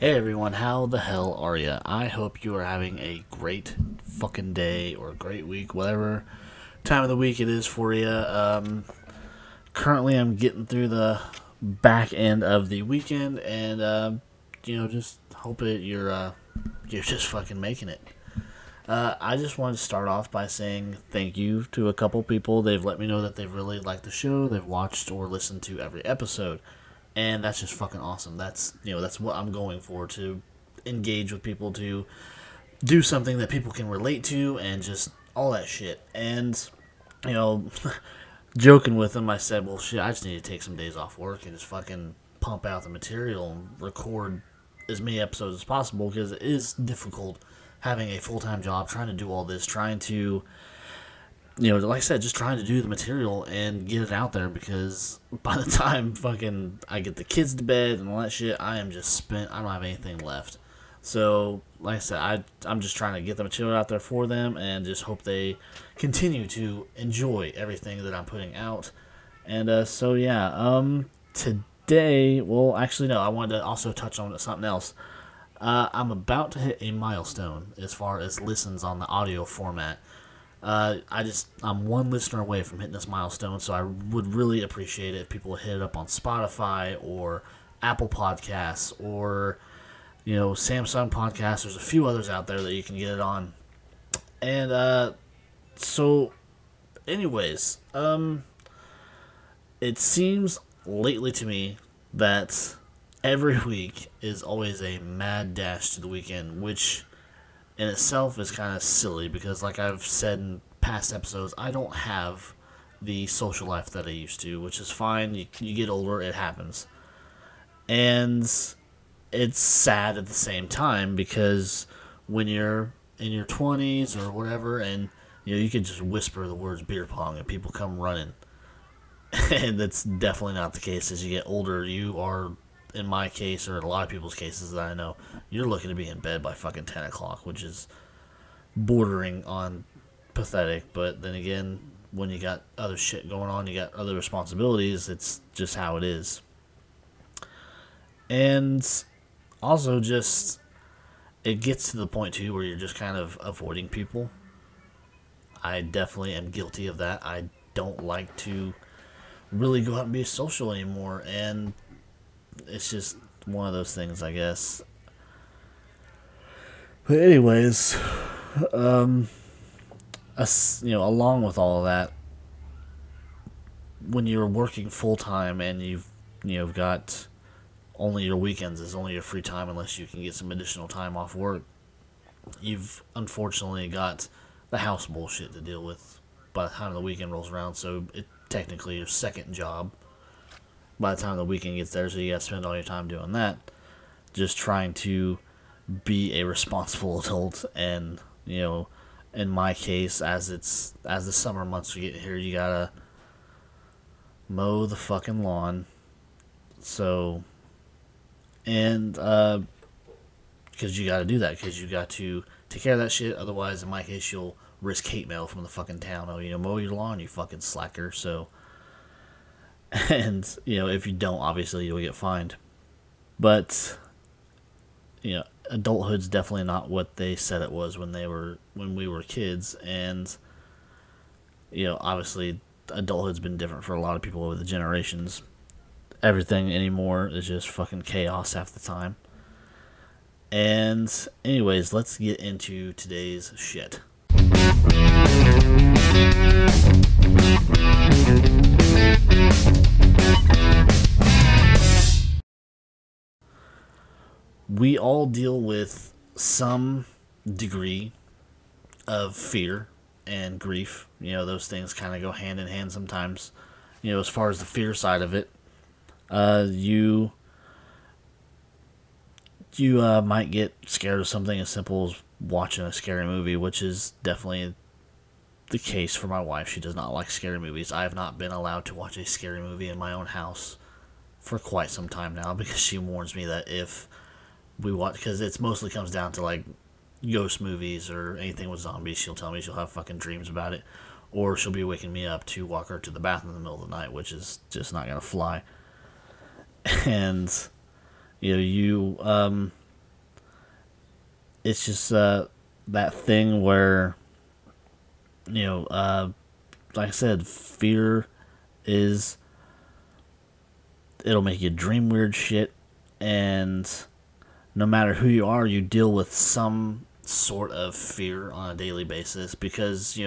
Hey everyone, how the hell are ya? I hope you are having a great fucking day or a great week, whatever time of the week it is for you. Currently, I'm getting through the back end of the weekend, and just hope that you're just fucking making it. I just wanted to start off by saying thank you to a couple people. They've let me know that they've really liked the show. They've watched or listened to every episode, and that's just fucking awesome. That's what I'm going for, to engage with people, to do something that people can relate to, and just all that shit. And you know, joking with them, I said, "Well, shit, I just need to take some days off work and just fucking pump out the material and record as many episodes as possible because it is difficult having a full time job, trying to do all this, trying to, like I said, just trying to do the material and get it out there because by the time fucking I get the kids to bed and all that shit, I am just spent. I don't have anything left. So, like I said, I'm just trying to get the material out there for them and just hope they continue to enjoy everything that I'm putting out. And today, well, actually, no, I wanted to also touch on something else. I'm about to hit a milestone as far as listens on the audio format. I'm one listener away from hitting this milestone, so I would really appreciate it if people hit it up on Spotify or Apple Podcasts or Samsung Podcasts. There's a few others out there that you can get it on. And so, anyways, it seems lately to me that every week is always a mad dash to the weekend, which in itself is kind of silly because, like I've said in past episodes, I don't have the social life that I used to, which is fine. You get older, it happens. And it's sad at the same time because when you're in your 20s or whatever, and you can just whisper the words beer pong and people come running. And that's definitely not the case. As you get older, you are, in my case, or in a lot of people's cases that I know, you're looking to be in bed by fucking 10 o'clock, which is bordering on pathetic. But then again, when you got other shit going on, you got other responsibilities, it's just how it is. And also, just, it gets to the point, too, where you're just kind of avoiding people. I definitely am guilty of that. I don't like to really go out and be social anymore, and it's just one of those things, I guess. But anyways, along with all of that, when you're working full time and you've got only your weekends is only your free time unless you can get some additional time off work, you've unfortunately got the house bullshit to deal with by the time the weekend rolls around. So it technically your second job by the time the weekend gets there, so you got to spend all your time doing that, just trying to be a responsible adult. And in my case, as the summer months get here, you gotta mow the fucking lawn. So, and because you got to do that, because you got to take care of that shit. Otherwise, in my case, you'll risk hate mail from the fucking town. Oh, mow your lawn, you fucking slacker. So, and if you don't, obviously you'll get fined. But adulthood's definitely not what they said it was when we were kids. And obviously adulthood's been different for a lot of people over the generations. Everything anymore is just fucking chaos half the time. And anyways, let's get into today's shit. We all deal with some degree of fear and grief. Those things kind of go hand in hand sometimes. As far as the fear side of it, you might get scared of something as simple as watching a scary movie, which is definitely the case for my wife. She does not like scary movies. I have not been allowed to watch a scary movie in my own house for quite some time now because she warns me that if we watch, because it mostly comes down to like ghost movies or anything with zombies, she'll tell me she'll have fucking dreams about it, or she'll be waking me up to walk her to the bathroom in the middle of the night, which is just not gonna fly. And you it's just that thing where, like I said, fear is, it'll make you dream weird shit, and no matter who you are, you deal with some sort of fear on a daily basis because,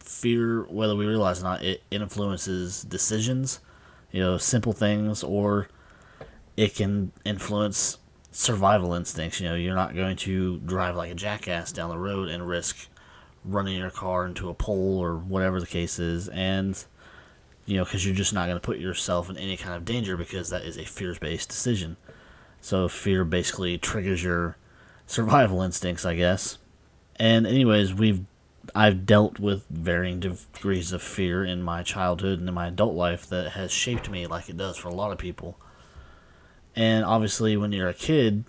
fear, whether we realize it or not, it influences decisions, simple things, or it can influence survival instincts. You're not going to drive like a jackass down the road and risk running your car into a pole or whatever the case is, and because you're just not going to put yourself in any kind of danger because that is a fear-based decision. So fear basically triggers your survival instincts, I guess. And anyways, I've dealt with varying degrees of fear in my childhood and in my adult life that has shaped me like it does for a lot of people. And obviously, when you're a kid,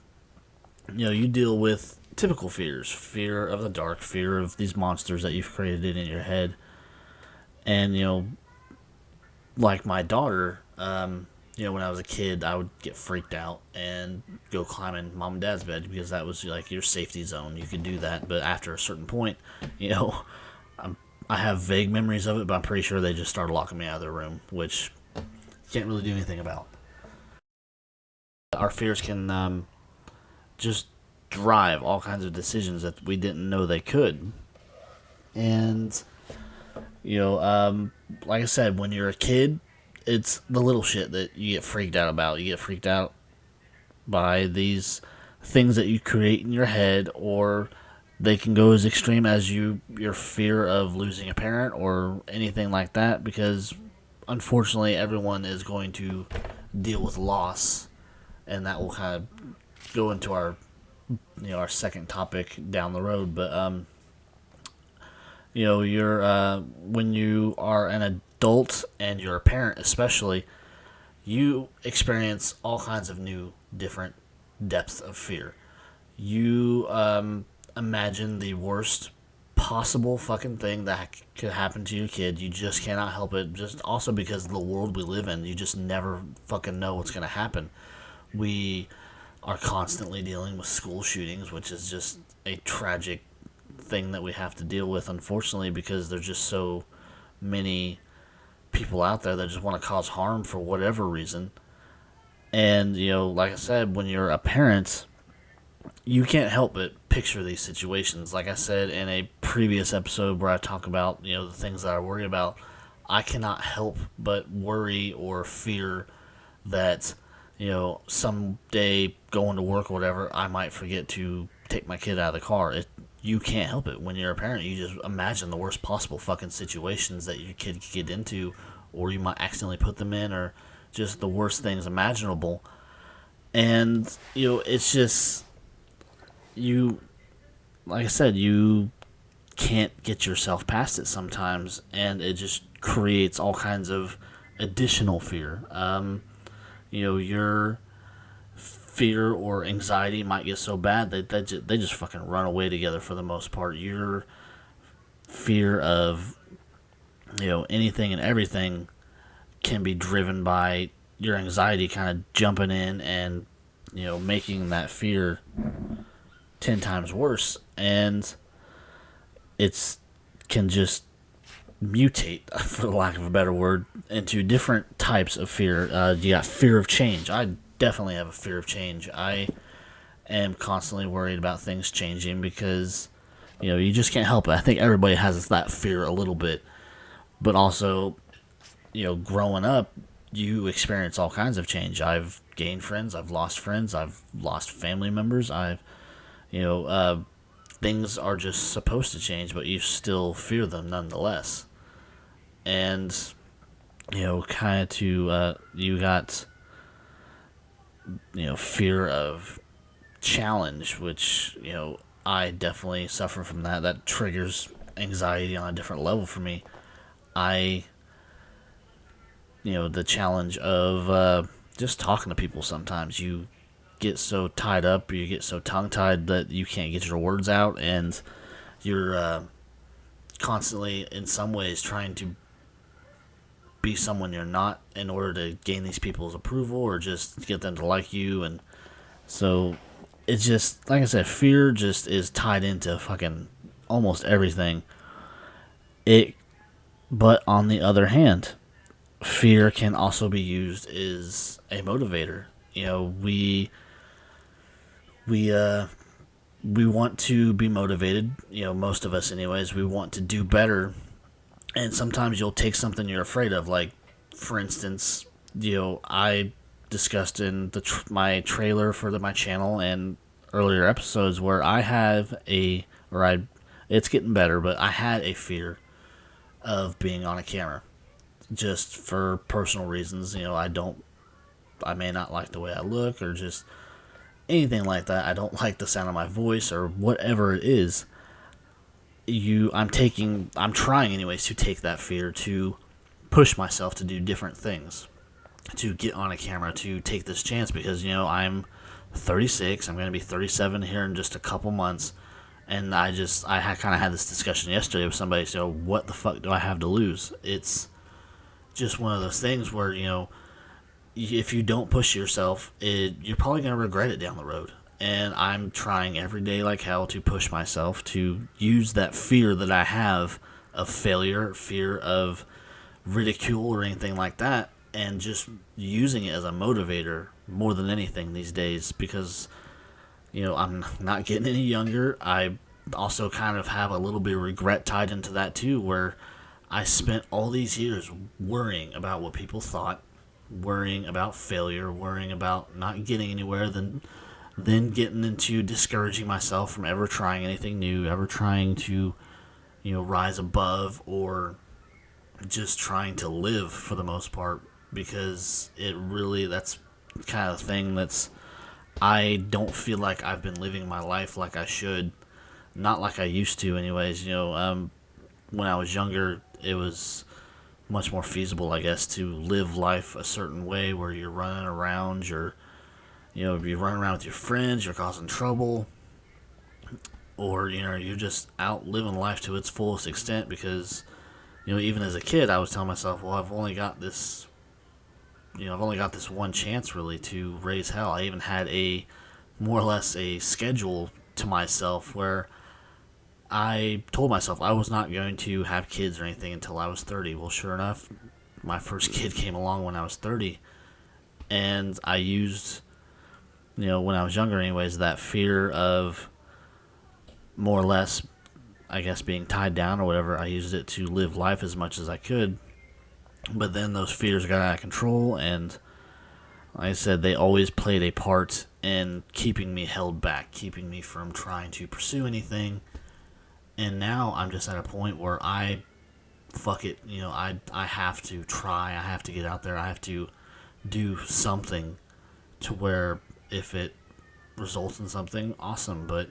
you deal with typical fears: fear of the dark, fear of these monsters that you've created in your head. And like my daughter, when I was a kid, I would get freaked out and go climb in mom and dad's bed because that was like your safety zone. You could do that, but after a certain point, I have vague memories of it, but I'm pretty sure they just started locking me out of their room, which you can't really do anything about. Our fears can just drive all kinds of decisions that we didn't know they could. And, like I said, when you're a kid, it's the little shit that you get freaked out about. You get freaked out by these things that you create in your head, or they can go as extreme as your fear of losing a parent or anything like that, because unfortunately everyone is going to deal with loss, and that will kind of go into our second topic down the road. But you're when you are an adult and you're a parent especially, you experience all kinds of new different depths of fear. You imagine the worst possible fucking thing that could happen to your kid. You just cannot help it, just also because of the world we live in. You just never fucking know what's going to happen. We are constantly dealing with school shootings, which is just a tragic thing that we have to deal with, unfortunately, because there's just so many people out there that just want to cause harm for whatever reason. And, like I said, when you're a parent, you can't help but picture these situations. Like I said in a previous episode where I talk about, the things that I worry about, I cannot help but worry or fear that, someday going to work or whatever, I might forget to take my kid out of the car. You can't help it. When you're a parent, you just imagine the worst possible fucking situations that your kid could get into, or you might accidentally put them in, or just the worst things imaginable. And, it's just, like I said, you can't get yourself past it sometimes, and it just creates all kinds of additional fear. Your fear or anxiety might get so bad that they just fucking run away together for the most part. Your fear of, anything and everything can be driven by your anxiety kind of jumping in and, making that fear 10 times worse. And it's can just mutate, for lack of a better word, into different types of fear. You got fear of change. I definitely have a fear of change. I am constantly worried about things changing because, you just can't help it. I think everybody has that fear a little bit. But also, growing up, you experience all kinds of change. I've gained friends. I've lost friends. I've lost family members. Things are just supposed to change, but you still fear them nonetheless. And, kind of you got, fear of challenge, which, I definitely suffer from that. That triggers anxiety on a different level for me. The challenge of just talking to people sometimes. You get so tied up, or you get so tongue-tied that you can't get your words out, and you're constantly, in some ways, trying to be someone you're not in order to gain these people's approval or just get them to like you. And so it's just, like I said, fear just is tied into fucking almost everything. It, but on the other hand, fear can also be used as a motivator. You know, we uh we want to be motivated, you know, most of us anyways. We want to do better, and sometimes you'll take something you're afraid of, like for instance, you know, I discussed in my trailer for my channel and earlier episodes where I have a or I it's getting better, but I had a fear of being on a camera just for personal reasons. You know, I may not like the way I look or just anything like that. I don't like the sound of my voice or whatever it is. I'm trying anyways to take that fear to push myself to do different things, to get on a camera, to take this chance because, you know, I'm 36. I'm going to be 37 here in just a couple months. And I kind of had this discussion yesterday with somebody. So, what the fuck do I have to lose? It's just one of those things where, you know, if you don't push yourself, you're probably going to regret it down the road. And I'm trying every day like hell to push myself to use that fear that I have of failure, fear of ridicule or anything like that, and just using it as a motivator more than anything these days because, you know, I'm not getting any younger. I also kind of have a little bit of regret tied into that too, where I spent all these years worrying about what people thought, worrying about failure, worrying about not getting anywhere, then getting into discouraging myself from ever trying anything new, ever trying to, you know, rise above or just trying to live for the most part because that's kind of the thing I don't feel like I've been living my life like I should, not like I used to anyways. You know, when I was younger, it was much more feasible, I guess, to live life a certain way where you're running around, you're running around with your friends, you're causing trouble, or, you know, you're just out living life to its fullest extent because, you know, even as a kid, I was telling myself, well, I've only got this one chance really to raise hell. I even had more or less a schedule to myself where I told myself I was not going to have kids or anything until I was 30. Well, sure enough, my first kid came along when I was 30. And I used, you know, when I was younger anyways, that fear of more or less, I guess, being tied down or whatever. I used it to live life as much as I could. But then those fears got out of control, and like I said, they always played a part in keeping me held back, keeping me from trying to pursue anything. And now I'm just at a point where fuck it, you know, I have to try, I have to get out there, I have to do something to where if it results in something, awesome. But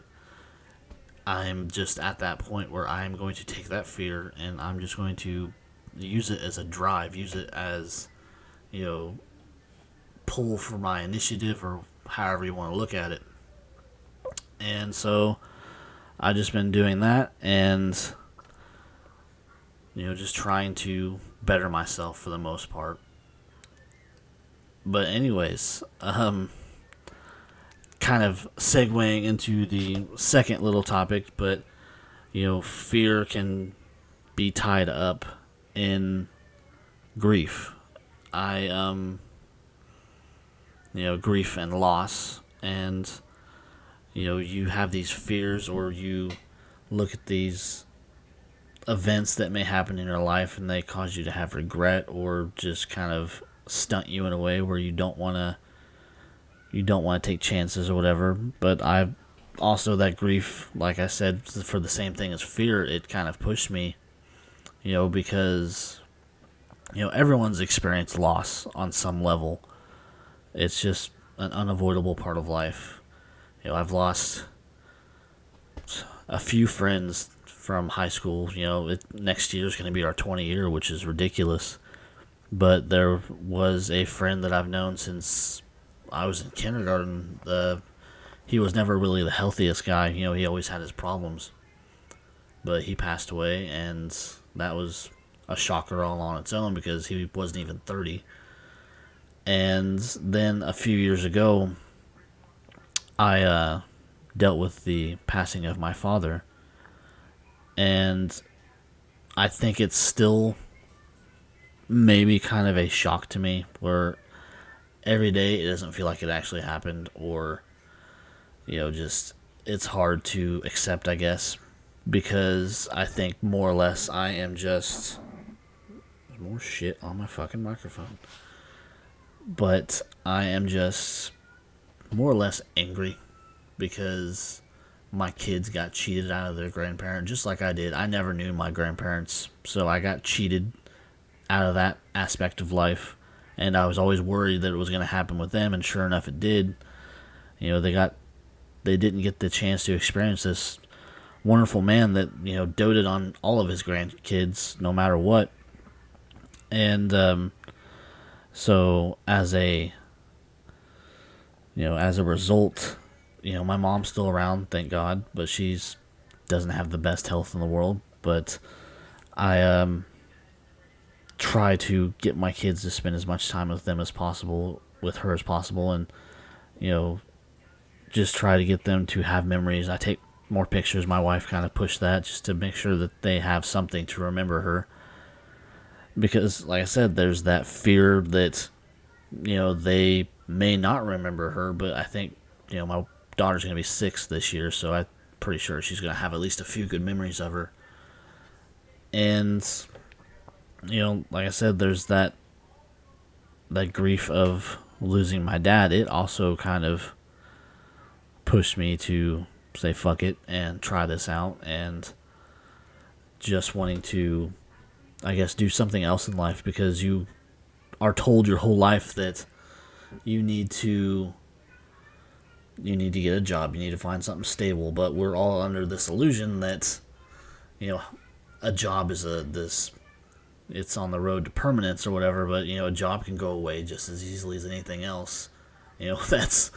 I'm just at that point where I'm going to take that fear and I'm just going to use it as a drive, use it as, you know, pull for my initiative or however you want to look at it. And so I've just been doing that and, you know, just trying to better myself for the most part. But anyways, kind of segueing into the second little topic, but, you know, fear can be tied up in grief. You know, grief and loss, and, you know, you have these fears or you look at these events that may happen in your life and they cause you to have regret or just kind of stunt you in a way where you don't want to take chances or whatever. But I've also, that grief, like I said, for the same thing as fear, it kind of pushed me, you know, because, you know, everyone's experienced loss on some level. It's just an unavoidable part of life. You know, I've lost a few friends from high school. You know, next year is going to be our 20 year, which is ridiculous. But there was a friend that I've known since I was in kindergarten. He was never really the healthiest guy. You know, he always had his problems. But he passed away, and that was a shocker all on its own because he wasn't even 30. And then a few years ago, I dealt with the passing of my father, and I think it's still maybe kind of a shock to me where every day it doesn't feel like it actually happened, or just it's hard to accept, I guess, because I think more or less I am just more shit on my fucking microphone. But I am just more or less angry because my kids got cheated out of their grandparent just like I did. I never knew my grandparents, so I got cheated out of that aspect of life, and I was always worried that it was going to happen with them, and sure enough it did. They didn't get the chance to experience this wonderful man that doted on all of his grandkids no matter what. And so as a result, my mom's still around, thank God, but she's doesn't have the best health in the world. But I try to get my kids to spend as much time with them as possible, with her as possible, and just try to get them to have memories. I take more pictures. My wife kind of pushed that just to make sure that they have something to remember her. Because, like I said, there's that fear that, they may not remember her, but I think, my daughter's going to be 6 this year, so I'm pretty sure she's going to have at least a few good memories of her. And, like I said, there's that grief of losing my dad. It also kind of pushed me to say fuck it and try this out, and just wanting to, I guess, do something else in life, because you are told your whole life that you need to get a job, you need to find something stable, but we're all under this illusion that a job is it's on the road to permanence or whatever, but a job can go away just as easily as anything else. That's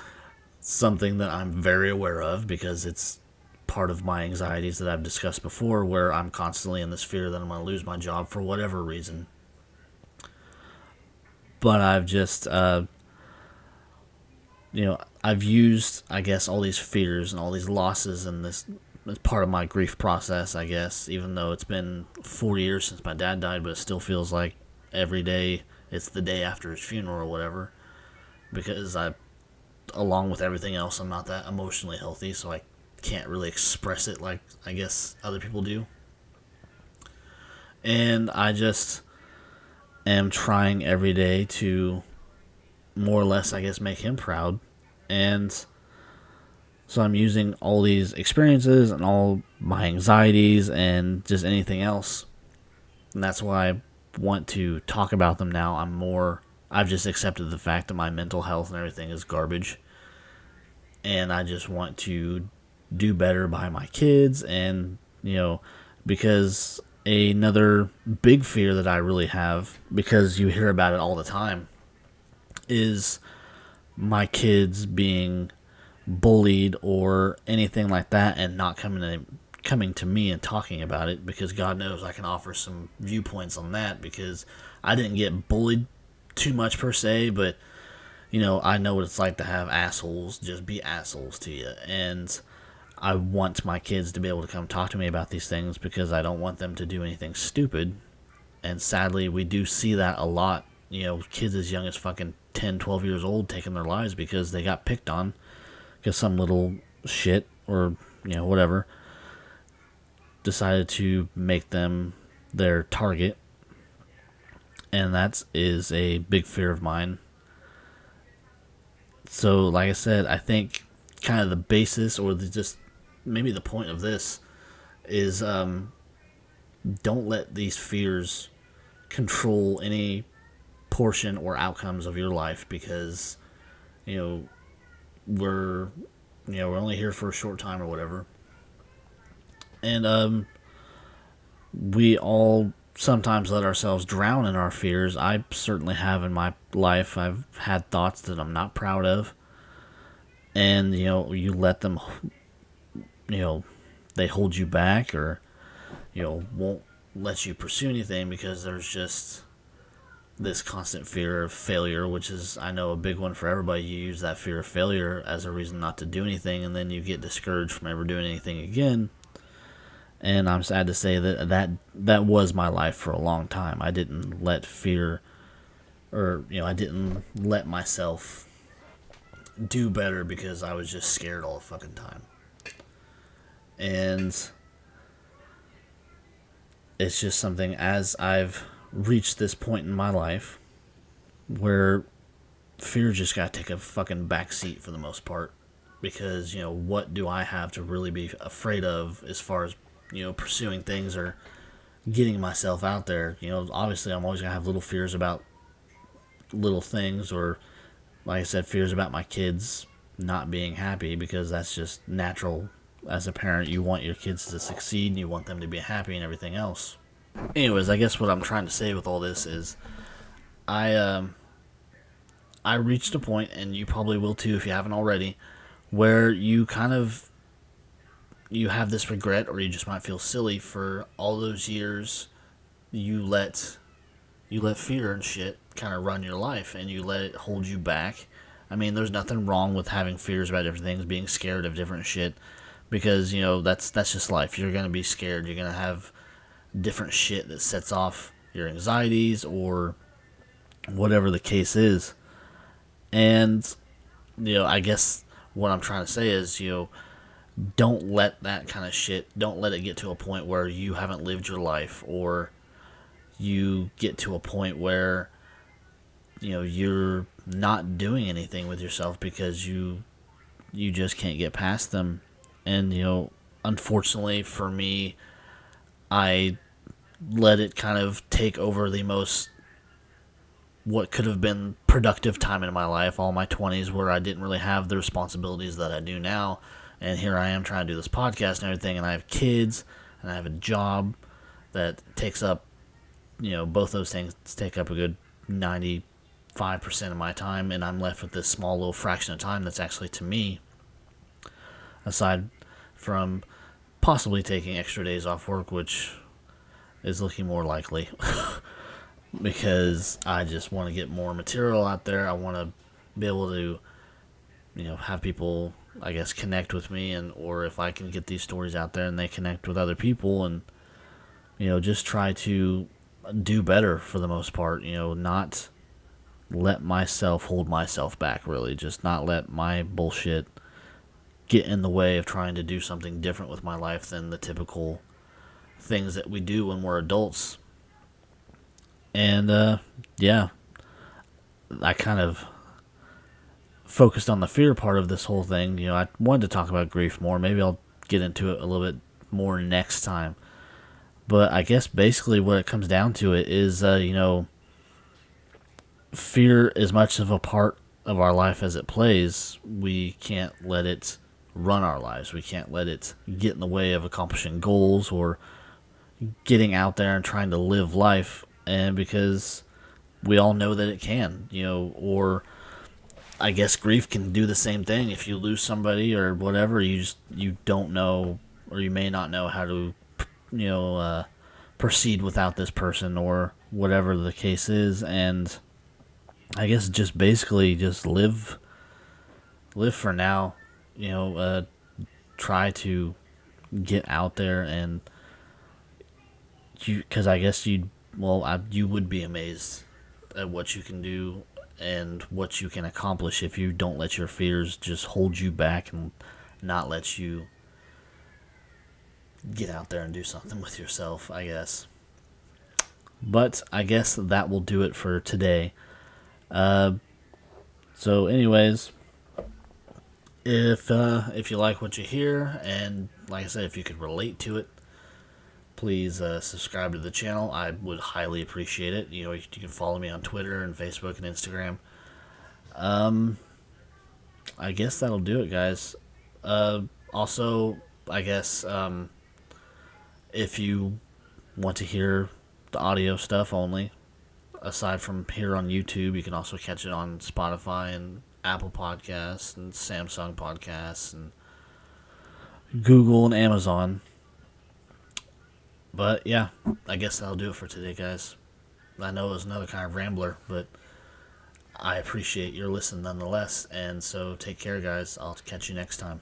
something that I'm very aware of, because it's part of my anxieties that I've discussed before, where I'm constantly in this fear that I'm going to lose my job for whatever reason. But I've just, I've used, I guess, all these fears and all these losses and this as part of my grief process, I guess, even though it's been 4 years since my dad died, but it still feels like every day it's the day after his funeral or whatever, because along with everything else, I'm not that emotionally healthy, so I can't really express it like I guess other people do. And I just am trying every day to more or less, I guess, make him proud. And so I'm using all these experiences and all my anxieties and just anything else. And that's why I want to talk about them now. I've just accepted the fact that my mental health and everything is garbage. And I just want to do better by my kids. And, because another big fear that I really have, because you hear about it all the time, is my kids being bullied or anything like that, and not coming to me and talking about it, because God knows I can offer some viewpoints on that, because I didn't get bullied too much per se, but I know what it's like to have assholes just be assholes to you, and I want my kids to be able to come talk to me about these things, because I don't want them to do anything stupid. And sadly, we do see that a lot. Kids as young as fucking 10, 12 years old taking their lives because they got picked on, because some little shit or whatever decided to make them their target. And that is a big fear of mine. So, like I said, I think kind of the basis, or just maybe the point of this is, don't let these fears control any portion or outcomes of your life, because we're only here for a short time or whatever, and we all sometimes let ourselves drown in our fears. I certainly have in my life. I've had thoughts that I'm not proud of, and you let them, they hold you back, or won't let you pursue anything, because there's just this constant fear of failure, which is, I know, a big one for everybody. You use that fear of failure as a reason not to do anything, and then you get discouraged from ever doing anything again. And I'm sad to say that was my life for a long time. I didn't let fear, or, I didn't let myself do better because I was just scared all the fucking time. And it's just something, as I've reached this point in my life where fear just got to take a fucking backseat for the most part. Because, what do I have to really be afraid of as far as, pursuing things or getting myself out there? Obviously I'm always going to have little fears about little things, or, like I said, fears about my kids not being happy, because that's just natural. As a parent, you want your kids to succeed and you want them to be happy and everything else. Anyways, I guess what I'm trying to say with all this is I reached a point, and you probably will too if you haven't already, where you have this regret, or you just might feel silly for all those years you let fear and shit kind of run your life, and you let it hold you back. I mean, there's nothing wrong with having fears about different things, being scared of different shit, because, that's just life. You're going to be scared. You're going to have different shit that sets off your anxieties or whatever the case is. And, I guess what I'm trying to say is, don't let that kind of shit, don't let it get to a point where you haven't lived your life, or you get to a point where, you're not doing anything with yourself because you just can't get past them. And, unfortunately for me, I let it kind of take over what could have been productive time in my life, all my 20s, where I didn't really have the responsibilities that I do now. And here I am trying to do this podcast and everything, and I have kids, and I have a job that takes up, both those things take up a good 95% of my time, and I'm left with this small little fraction of time that's actually to me, aside from possibly taking extra days off work, which is looking more likely. Because I just want to get more material out there. I want to be able to, have people, I guess, connect with me, or if I can get these stories out there and they connect with other people, and, just try to do better for the most part. Not let myself hold myself back, really. Just not let my bullshit get in the way of trying to do something different with my life than the typical things that we do when we're adults. And, yeah, I kind of focused on the fear part of this whole thing. I wanted to talk about grief more. Maybe I'll get into it a little bit more next time. But I guess basically what it comes down to it is, fear, as much of a part of our life as it plays, we can't let it run our lives. We can't let it get in the way of accomplishing goals or getting out there and trying to live life. And because we all know that it can, or I guess grief can do the same thing. If you lose somebody or whatever, you don't know, or you may not know how to, proceed without this person, or whatever the case is. And I guess just basically just live for now, try to get out there, and because I guess you would be amazed at what you can do and what you can accomplish if you don't let your fears just hold you back and not let you get out there and do something with yourself, I guess. But I guess that will do it for today. So anyways, if you like what you hear, and like I said, if you could relate to it, please subscribe to the channel. I would highly appreciate it. You can follow me on Twitter and Facebook and Instagram. I guess that'll do it, guys. Also, I guess if you want to hear the audio stuff only, aside from here on YouTube, you can also catch it on Spotify and Apple Podcasts and Samsung Podcasts and Google and Amazon. But yeah, I guess that'll do it for today, guys. I know it was another kind of rambler, but I appreciate your listen nonetheless. And so take care, guys. I'll catch you next time.